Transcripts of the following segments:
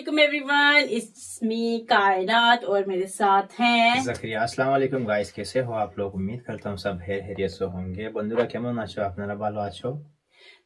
वालेकुम everyone, it's me कायनात और मेरे साथ हैं जकरिया। अस्सलाम वालेकुम गाइस, कैसे हो आप लोग? उम्मीद करता हूँ सब खैरियत से होंगे। बंधुरा केमन आछो? आपनारा भालो आछो?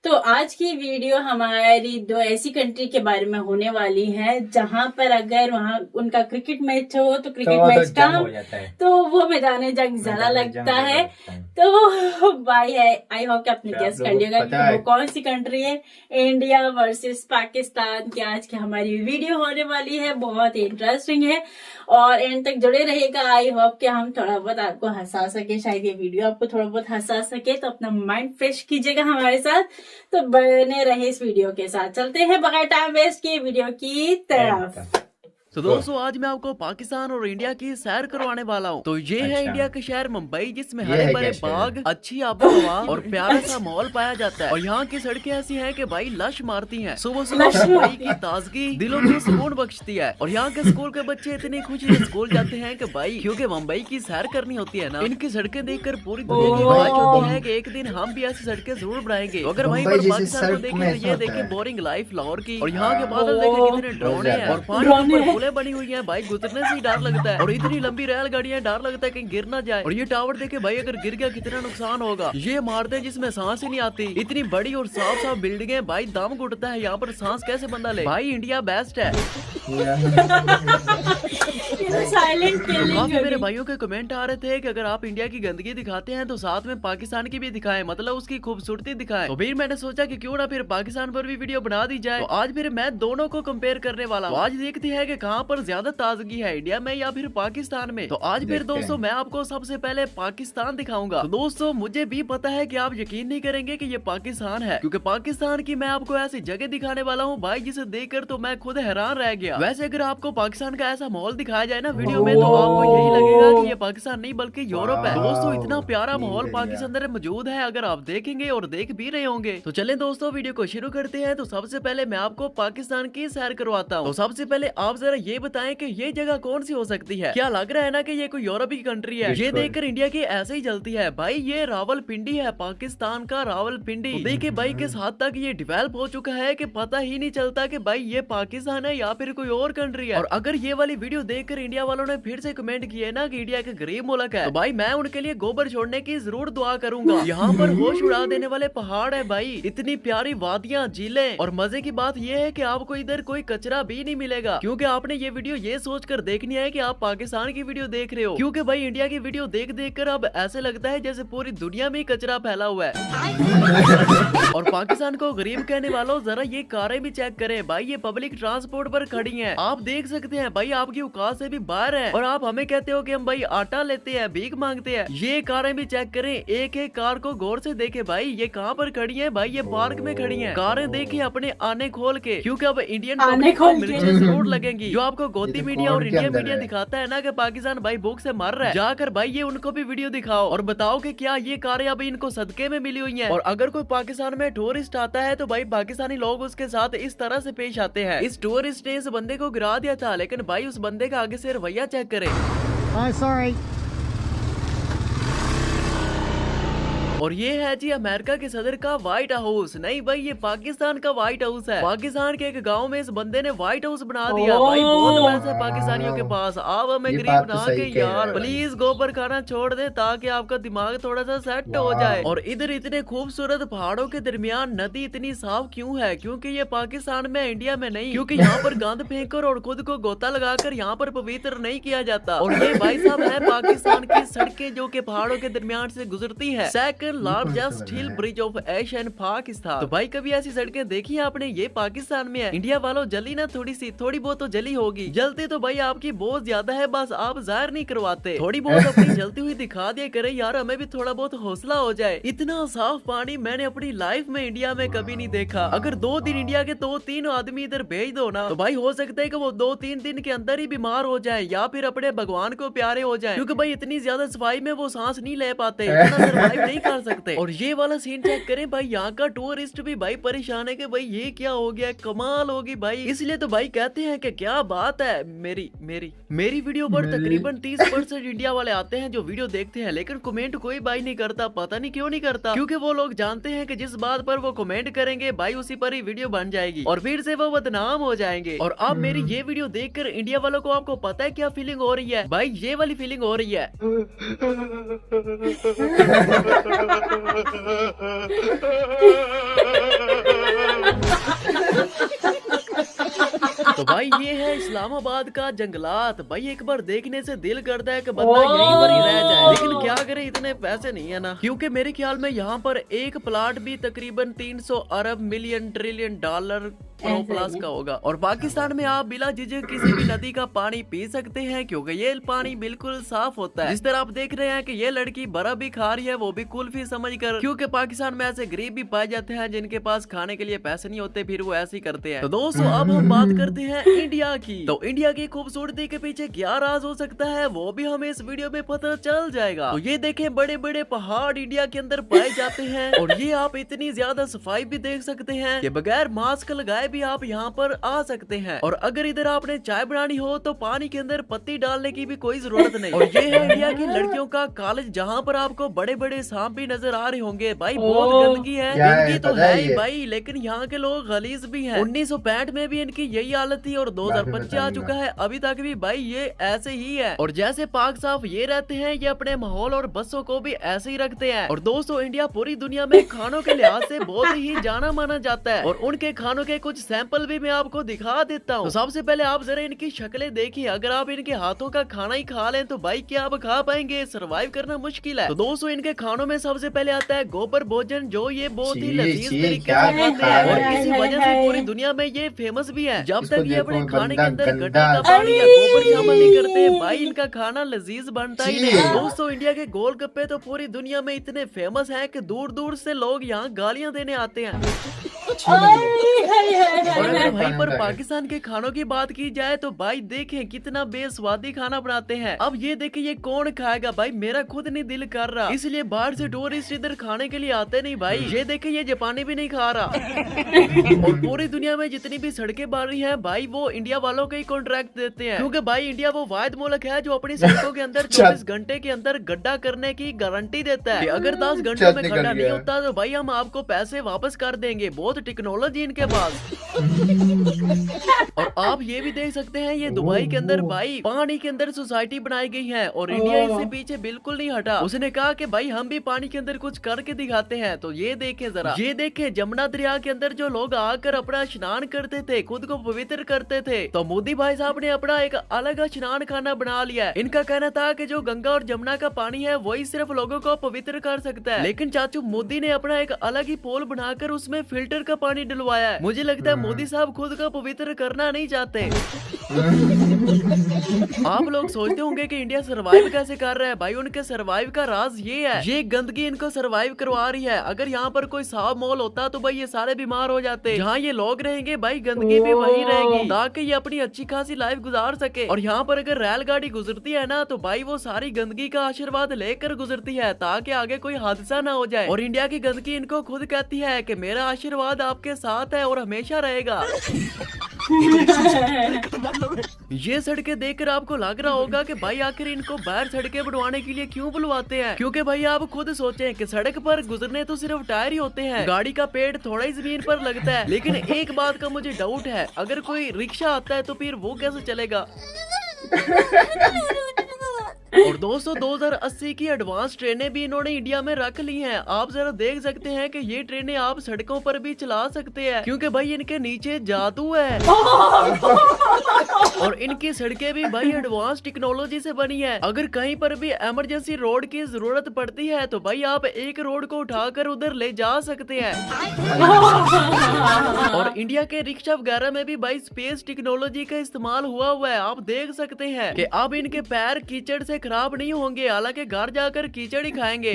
तो आज की वीडियो हमारी दो ऐसी कंट्री के बारे में होने वाली है जहां पर अगर वहां उनका क्रिकेट मैच हो तो क्रिकेट तो मैच जंग कम हो जाता है, तो वो मैदान जंग ज्यादा मैदान लगता जंग है। लगता है। तो भाई है, आई होप कि आपने क्या गेस आप कर लोगों लिया को कि पता वो है? कौन सी कंट्री है। इंडिया वर्सेस पाकिस्तान की आज की हमारी वीडियो होने वाली है, बहुत ही इंटरेस्टिंग है और एंड तक जुड़े रहेगा। आई होप कि हम थोड़ा बहुत आपको हंसा सके, शायद ये वीडियो आपको थोड़ा बहुत हंसा सके, तो अपना माइंड फ्रेश कीजिएगा हमारे साथ। तो बने रहे इस वीडियो के साथ। चलते हैं बगैर टाइम वेस्ट किए वीडियो की तरफ। तो दोस्तों आज मैं आपको पाकिस्तान और इंडिया की सैर करवाने वाला हूँ। तो ये है अच्छा। इंडिया का शहर मुंबई, जिसमें ये हरे है भरे क्या शहर? बाग, अच्छी आबो हवा और प्यारा सा माहौल पाया जाता है। और यहाँ की सड़कें ऐसी हैं कि भाई लश मारती हैं। सुबह सुबह लश मुंबई मारती की ताजगी दिलों को सुकून बख्शती है। और यहाँ के स्कूल के बच्चे इतनी खुशी से स्कूल जाते हैं कि भाई क्योंकि मुंबई की सैर करनी होती है ना। इनकी सड़कें देखकर पूरी दुनिया की ख्वाहिश होती है कि एक दिन हम भी ऐसी सड़कें जरूर बनाएंगे। तो अगर वहीं पर पाकिस्तान को देखें तो ये देखे बोरिंग लाइफ लाहौर की, और यहाँ के बादल देखे कितने ड्रोने हैं और पानी के ऊपर पुलें बनी हुई हैं। भाई गुजरने से ही डर लगता है। और इतनी लंबी रेलगाड़ियां, डर लगता है कहीं गिर ना जाए। और ये टावर देखे भाई, अगर गिर गया कितना नुकसान होगा। ये इमारतें जिसमें सांस ही नहीं आती, इतनी बड़ी और साफ साफ बिल्डिंगें, भाई दम घुटता है यहाँ पर, सांस कैसे बंदा ले। भाई इंडिया बेस्ट है। साइलेंट काफी मेरे भाइयों के कमेंट आ रहे थे कि अगर आप इंडिया की गंदगी दिखाते हैं तो साथ में पाकिस्तान की भी दिखाएं, मतलब उसकी खूबसूरती दिखाएं। तो फिर मैंने सोचा कि क्यों ना फिर पाकिस्तान पर भी वीडियो बना दी जाए। तो आज फिर मैं दोनों को कंपेयर करने वाला हूँ। आज देखते हैं कि कहाँ पर ज्यादा ताजगी है, इंडिया में या फिर पाकिस्तान में। तो आज फिर दोस्तों मैं आपको सबसे पहले पाकिस्तान दिखाऊंगा। तो दोस्तों मुझे भी पता है कि आप यकीन नहीं करेंगे कि ये पाकिस्तान है, क्योंकि पाकिस्तान की मैं आपको ऐसी जगह दिखाने वाला हूँ भाई जिसे देखकर तो मैं खुद हैरान रह गया। वैसे अगर आपको पाकिस्तान का ऐसा माहौल दिखाया जाए ना वीडियो में, तो आपको यही लगेगा कि ये पाकिस्तान नहीं बल्कि यूरोप है। दोस्तों इतना प्यारा माहौल पाकिस्तान अंदर मौजूद है, अगर आप देखेंगे और देख भी रहे होंगे। तो चलें दोस्तों वीडियो को शुरू करते हैं। तो सबसे पहले मैं आपको पाकिस्तान की सैर करवाता हूँ। तो सबसे पहले आप जरा ये बताएं कि ये जगह कौन सी हो सकती है। क्या लग रहा है ना कि ये कोई यूरोप की कंट्री है? ये देखकर इंडिया की ऐसे ही जलती है। भाई ये रावलपिंडी है, पाकिस्तान का रावलपिंडी। तो देखिए भाई किस हद तक ये डेवलप हो चुका है कि पता ही नहीं चलता कि भाई ये पाकिस्तान है या फिर कोई और कंट्री है। और अगर ये वाली वीडियो देखकर इंडिया वालों ने फिर से कमेंट किए ना कि इंडिया एक गरीब मुल्क है, तो भाई मैं उनके लिए गोबर छोड़ने की जरूर दुआ करूंगा। यहाँ पर होश उड़ा देने वाले पहाड़ है भाई, इतनी प्यारी वादियां, झीलें, और मजे की बात यह है कि आपको इधर कोई कचरा भी नहीं मिलेगा, क्योंकि आपने ये वीडियो ये सोचकर देखनी है कि आप पाकिस्तान की वीडियो देख रहे हो। क्योंकि भाई इंडिया की वीडियो देख देख कर अब ऐसे लगता है जैसे पूरी दुनिया में कचरा फैला हुआ है। और पाकिस्तान को गरीब कहने वालों जरा ये कारें भी चेक करें भाई, ये पब्लिक ट्रांसपोर्ट पर खड़ी हैं, आप देख सकते हैं भाई, आपकी औकात से भी बाहर है। और आप हमें कहते हो कि हम भाई आटा लेते हैं, भीख मांगते हैं। ये कारें भी चेक करें, एक एक कार को गौर से देखे भाई, ये कहाँ पर खड़ी है भाई, ये पार्क में खड़ी है। कारें देखिए अपने आने खोल के, क्योंकि अब इंडियन पब्लिक को मिर्चें जरूर लगेंगी। जो आपको गोदी मीडिया और इंडिया मीडिया दिखाता है ना कि पाकिस्तान भाई भूख से मर रहा है, जाकर भाई ये उनको भी वीडियो दिखाओ और बताओ कि क्या ये कारें अभी इनको सदके में मिली हुई हैं। और अगर कोई पाकिस्तान में टूरिस्ट आता है तो भाई पाकिस्तानी लोग उसके साथ इस तरह से पेश आते हैं। इस टूरिस्ट ने इस बंदे को गिरा दिया था, लेकिन भाई उस बंदे का आगे से रवैया चेक करें। Sorry. और ये है जी अमेरिका के सदर का व्हाइट हाउस। नहीं भाई ये पाकिस्तान का व्हाइट हाउस है। पाकिस्तान के एक गांव में इस बंदे ने व्हाइट हाउस बना दिया। भाई बहुत पैसा है पाकिस्तानियों के पास। आप हमें ये गरीब बात तो बना सही के कह रहे यार हो। प्लीज गोबर खाना छोड़ दे ताकि आपका दिमाग थोड़ा सा सेट हो जाए। और इधर इतने खूबसूरत पहाड़ों के दरमियान नदी इतनी साफ क्यों है? क्योंकि ये पाकिस्तान में, इंडिया में नहीं, क्योंकि यहाँ पर गंद फेंककर और खुद को गोता लगाकर यहाँ पर पवित्र नहीं किया जाता। और ये भाई साहब है पाकिस्तान की सड़कें जो के पहाड़ों के दरमियान से गुजरती है। Second largest steel bridge of Asian Pakistan. तो भाई कभी ऐसी सड़कें देखी आपने? ये पाकिस्तान में है। इंडिया वालों जली ना थोड़ी बहुत तो जली होगी। जलती तो भाई आपकी बहुत ज्यादा है, बस आप जाहिर नहीं करवाते। थोड़ी बहुत अपनी जलती हुई दिखा दिया करें यार, हमें भी थोड़ा बहुत हौसला हो जाए। इतना साफ पानी मैंने अपनी लाइफ में इंडिया में कभी नहीं देखा। अगर 2 दिन इंडिया के 2-3 आदमी इधर भेज दो ना, तो भाई हो सकता है कि वो 2-3 दिन के अंदर ही बीमार हो जाए या फिर अपने भगवान को प्यारे हो जाए, क्योंकि भाई इतनी ज्यादा सफाई में वो सांस नहीं ले पाते, इतना सर्वाइव नहीं कर सकते। और ये वाला सीन चेक करें भाई, यहाँ का टूरिस्ट भी भाई परेशान है कि भाई ये क्या हो गया, कमाल होगी भाई। इसलिए तो भाई कहते हैं कि क्या बात है। मेरी वीडियो पर तकरीबन 30% इंडिया वाले आते हैं जो वीडियो देखते हैं, लेकिन कमेंट कोई भाई नहीं करता। पता नहीं क्यों नहीं करता, क्योंकि वो लोग जानते हैं कि जिस बात पर वो कमेंट करेंगे भाई उसी पर ही वीडियो बन जाएगी और फिर से वो बदनाम हो जाएंगे। और अब मेरी ये वीडियो देखकर इंडिया वालों को आपको पता है क्या फीलिंग हो रही है भाई? ये वाली फीलिंग हो रही है। तो भाई ये है इस्लामाबाद का जंगलात। भाई एक बार देखने से दिल करता है कि बंदा यहीं पर ही रह जाए, लेकिन क्या करे, इतने पैसे नहीं है ना। क्योंकि मेरे ख्याल में यहाँ पर एक प्लाट भी तकरीबन 300 अरब मिलियन ट्रिलियन डॉलर प्लस का होगा। और पाकिस्तान में आप बिना झिझक किसी भी नदी का पानी पी सकते हैं, क्योंकि ये पानी बिल्कुल साफ होता है। जिस तरह आप देख रहे हैं कि ये लड़की बर्फ भी खा रही है, वो भी कुल्फी समझकर, क्योंकि पाकिस्तान में ऐसे गरीब भी पाए जाते हैं जिनके पास खाने के लिए पैसे नहीं होते, फिर वो ऐसे ही करते हैं। तो दोस्तों अब हम बात करते हैं इंडिया की। तो इंडिया की खूबसूरती के पीछे क्या राज हो सकता है वो भी हमें इस वीडियो में पता चल जाएगा। तो ये देखें, बड़े बड़े पहाड़ इंडिया के अंदर पाए जाते हैं, और ये आप इतनी ज्यादा सफाई भी देख सकते हैं कि बगैर मास्क लगाए भी आप यहाँ पर आ सकते हैं। और अगर इधर आपने चाय बनानी हो तो पानी के अंदर पत्ती डालने की भी कोई जरूरत नहीं। और ये है इंडिया की लड़कियों का कॉलेज, जहाँ पर आपको बड़े बड़े सांप भी नजर आ रहे होंगे। भाई बहुत गंदगी है, गंदगी तो है ही भाई, लेकिन यहाँ के लोग गलीज भी हैं। 1965 में भी इनकी यही हालत थी और 2025 आ चुका है, अभी तक भी भाई ये ऐसे ही है। और जैसे पाक साफ ये रहते हैं, ये अपने माहौल और बसों को भी ऐसे ही रखते हैं। और दोस्तों इंडिया पूरी दुनिया में खानों के लिहाज से बहुत ही जाना माना जाता है, और उनके खानों के कुछ सैंपल भी मैं आपको दिखा देता हूँ। तो सबसे पहले आप जरा इनकी शक्लें देखिए, अगर आप इनके हाथों का खाना ही खा लें तो भाई क्या आप खा पाएंगे? सरवाइव करना मुश्किल है। तो दोस्तों इनके खानों में सबसे पहले आता है गोबर भोजन, जो ये बहुत ही लजीज तरीके से खाते हैं, और इसी वजह से पूरी दुनिया में ये फेमस भी है। जब तक ये अपने खाने के अंदर गड्ढे का पानी या गोबर शामिल नहीं करते भाई इनका खाना लजीज बनता ही नहीं। दोस्तों इंडिया के गोलगप्पे तो पूरी दुनिया में इतने फेमस हैं कि दूर दूर से लोग यहाँ गालियाँ देने आते हैं। और अगर वहीं पर पाकिस्तान के खानों की बात की जाए तो भाई देखें कितना बेस्वादी खाना बनाते हैं। अब ये देखें ये कौन खाएगा भाई, मेरा खुद नहीं दिल कर रहा, इसलिए बाहर से टूरिस्ट इधर खाने के लिए आते नहीं भाई। ये देखें ये जापानी भी नहीं खा रहा। और पूरी दुनिया में जितनी भी सड़कें बन रही हैं भाई वो इंडिया वालों के ही कॉन्ट्रैक्ट देते हैं, क्योंकि भाई इंडिया वो वाहिद मुल्क है जो अपनी सड़कों के अंदर 24 घंटे के अंदर गड्ढा करने की गारंटी देता है। अगर 10 घंटों में गड्ढा नहीं होता तो भाई हम आपको पैसे वापस कर देंगे। बहुत टेक्नोलॉजी इनके पास। और आप ये भी देख सकते हैं ये दुबई के अंदर भाई पानी के अंदर सोसाइटी बनाई गई है, और इंडिया इससे पीछे बिल्कुल नहीं हटा। उसने कहा कि भाई हम भी पानी के अंदर कुछ करके दिखाते हैं। तो ये देखें जरा, ये देखें जमुना दरिया के अंदर जो लोग आकर अपना स्नान करते थे, खुद को पवित्र करते थे, तो मोदी भाई साहब ने अपना एक अलग स्नान खाना बना लिया है। इनका कहना था कि जो गंगा और जमुना का पानी है वही सिर्फ लोगों को पवित्र कर सकता है, लेकिन चाचू मोदी ने अपना एक अलग ही पोल बनाकर उसमें फिल्टर का पानी डलवाया है। मुझे लगता है मोदी साहब खुद का पवित्र करना नहीं चाहते। आप लोग सोचते होंगे कि इंडिया सरवाइव कैसे कर रहा है, भाई उनके सरवाइव का राज ये है, ये गंदगी इनको सरवाइव करवा रही है। अगर यहाँ पर कोई साफ मॉल होता तो भाई ये सारे बीमार हो जाते। जहाँ ये लोग रहेंगे भाई गंदगी भी वही रहेगी, ताकि ये अपनी अच्छी खासी लाइफ गुजार सके। और यहाँ पर अगर रेलगाड़ी गुजरती है ना तो भाई वो सारी गंदगी का आशीर्वाद लेकर गुजरती है, ताकि आगे कोई हादसा ना हो जाए। और इंडिया की गंदगी इनको खुद कहती है कि मेरा आशीर्वाद आपके साथ है और हमेशा रहेगा। ये सड़कें देखकर आपको लग रहा होगा कि भाई आखिर इनको बाहर सड़कें बनवाने के लिए क्यों बुलवाते हैं, क्योंकि भाई आप खुद सोचें कि सड़क पर गुजरने तो सिर्फ टायर ही होते हैं, गाड़ी का पेड़ थोड़ा ही जमीन पर लगता है। लेकिन एक बात का मुझे डाउट है, अगर कोई रिक्शा आता है तो फिर वो कैसे चलेगा? और दोस्तों 2080 की एडवांस ट्रेनें भी इन्होंने इंडिया में रख ली हैं। आप जरा देख सकते हैं कि ये ट्रेनें आप सड़कों पर भी चला सकते हैं, क्योंकि भाई इनके नीचे जादू है। और इनकी सड़कें भी भाई एडवांस टेक्नोलॉजी से बनी है। अगर कहीं पर भी इमरजेंसी रोड की जरूरत पड़ती है तो भाई आप एक रोड को उठाकर उधर ले जा सकते हैं। और इंडिया के रिक्शा वगैरह में भी भाई स्पेस टेक्नोलॉजी का इस्तेमाल हुआ है। आप देख सकते हैं कि अब इनके पैर कीचड़ से खराब नहीं होंगे, हालांकि घर जाकर कीचड़ ही खाएंगे।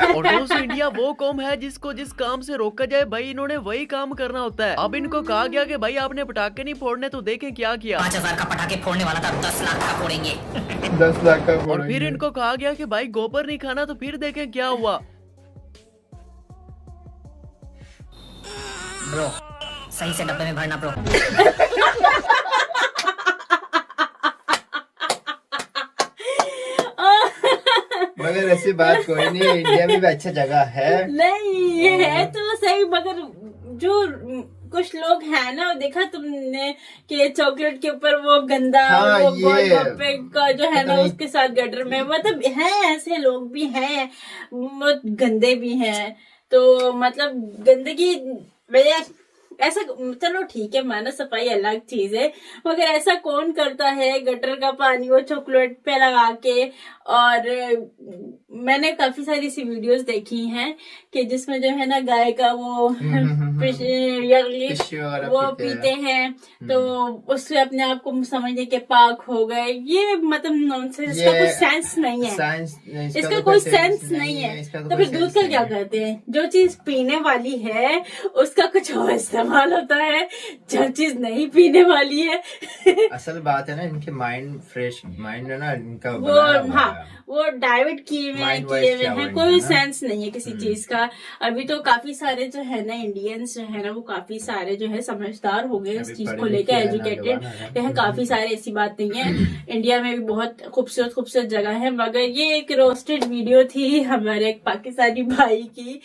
और दोस्तों इंडिया वो कौम है जिसको जिस काम से रोका जाए भाई इन्होंने वही काम करना होता है। अब इनको कहा गया कि भाई आपने पटाखे नहीं फोड़ने, तो देखें क्या किया। 5,000 का पटाखे फोड़ने वाला था, 10 लाख का फोड़ेंगे। 10 लाख का और फोड़ेंगे। फिर इनको कहा गया कि भाई गोबर नहीं खाना, तो फिर देखें क्या हुआ। ब्रो सही से डब्बे में भरना ब्रो। मगर ऐसी बात कोई नहीं, इंडिया में भी अच्छा जगह है। नहीं है तो सही, मगर जो कुछ लोग हैं ना, देखा तुमने कि चॉकलेट के ऊपर वो गंदा हाँ, वो ये गोलगप्पे का जो है ना नहीं। उसके साथ गटर में, मतलब है ऐसे लोग भी हैं, बहुत गंदे भी हैं। तो मतलब गंदगी भैया ऐसा, चलो ठीक है माना सफाई अलग चीज है, मगर ऐसा कौन करता है गटर का पानी वो चॉकलेट पे लगा के। और मैंने काफी सारी सी वीडियोस देखी हैं कि जिसमें जो है ना गाय का वो टिश्यू वगैरह वो पीते हैं, तो उससे अपने आप को समझने के पाक हो गए। ये मतलब नॉनसेंस, इसका कुछ सेंस नहीं है, साइंस इसका कोई सेंस नहीं है। तो फिर दूध का क्या करते हैं? जो चीज पीने वाली है उसका कुछ और इस्तेमाल होता है, जो चीज नहीं पीने वाली है असल बात है ना, इनके माइंड फ्रेश माइंड है ना इनका, वो हाँ वो डाइवर्ट किए हुए Mind किए wise हुए क्या हैं, हुआ कोई इनका ना? सेंस नहीं है किसी चीज का। अभी तो काफी सारे जो है ना इंडियंस जो है ना वो काफी सारे जो है समझदार हो गए इस अभी चीज पढ़े को लेकर, लिखे हैं, एजुकेटेड नौजवान हैं। है। काफी सारे ऐसी बात नहीं है, इंडिया में भी बहुत खूबसूरत खूबसूरत जगह है। मगर ये एक रोस्टेड वीडियो थी हमारे एक पाकिस्तानी भाई की,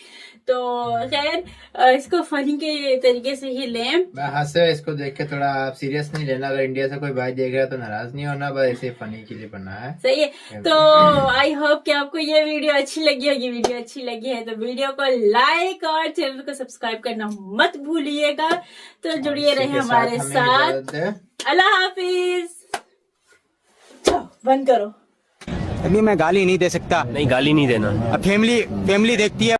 तो खैर इसको फनी के तरीके से ही लें। हंसे इसको देख के, थोड़ा आप सीरियस नहीं लेना। अगर इंडिया से कोई भाई देख रहा है तो नाराज नहीं होना, बस ऐसे फनी के लिए बना है। सही है। तो आई होप कि आपको ये वीडियो अच्छी लगी होगी। वीडियो अच्छी लगी है तो वीडियो को लाइक और चैनल को सब्सक्राइब करना मत भूलिएगा। तो जुड़िए रहे हमारे साथ। अल्लाह हाफिज। चलो बंद करो। अभी मैं गाली नहीं दे सकता। नहीं गाली नहीं देना। अब फैमिली देखती है।